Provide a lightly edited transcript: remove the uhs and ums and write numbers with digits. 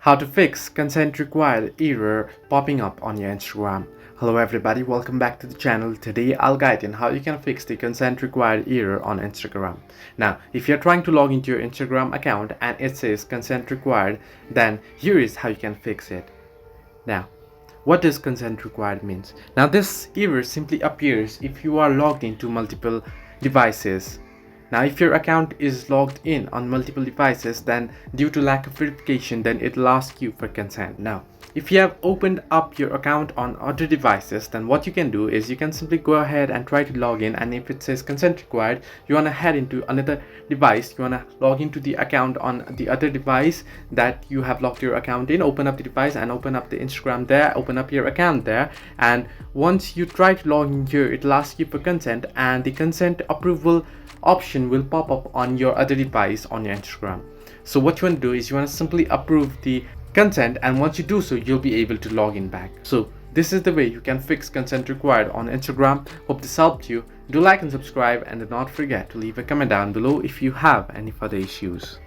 How to fix consent required error popping up on your Instagram. Hello everybody, welcome back to the channel. Today I'll guide you on how you can fix the consent required error on Instagram. Now, if you're trying to log into your Instagram account and it says consent required, then here is how you can fix it. Now, what does consent required means? Now, this error simply appears if you are logged into multiple devices. Now, if your account is logged in on multiple devices, then due to lack of verification, then it'll ask you for consent. Now, if you have opened up your account on other devices, then what you can do is you can simply go ahead and try to log in, and if it says consent required, you want to head into another device. You want to log into the account on the other device that you have logged your account in, open up the device and open up the Instagram there, open up your account there, and once you try to log in here, it'll ask you for consent, and the consent approval option will pop up on your other device on your Instagram. So what you want to do is you want to simply approve the consent, and once you do so, you'll be able to log in back. So this is the way you can fix consent required on Instagram. Hope this helped you. Do like and subscribe, and do not forget to leave a comment down below if you have any further issues.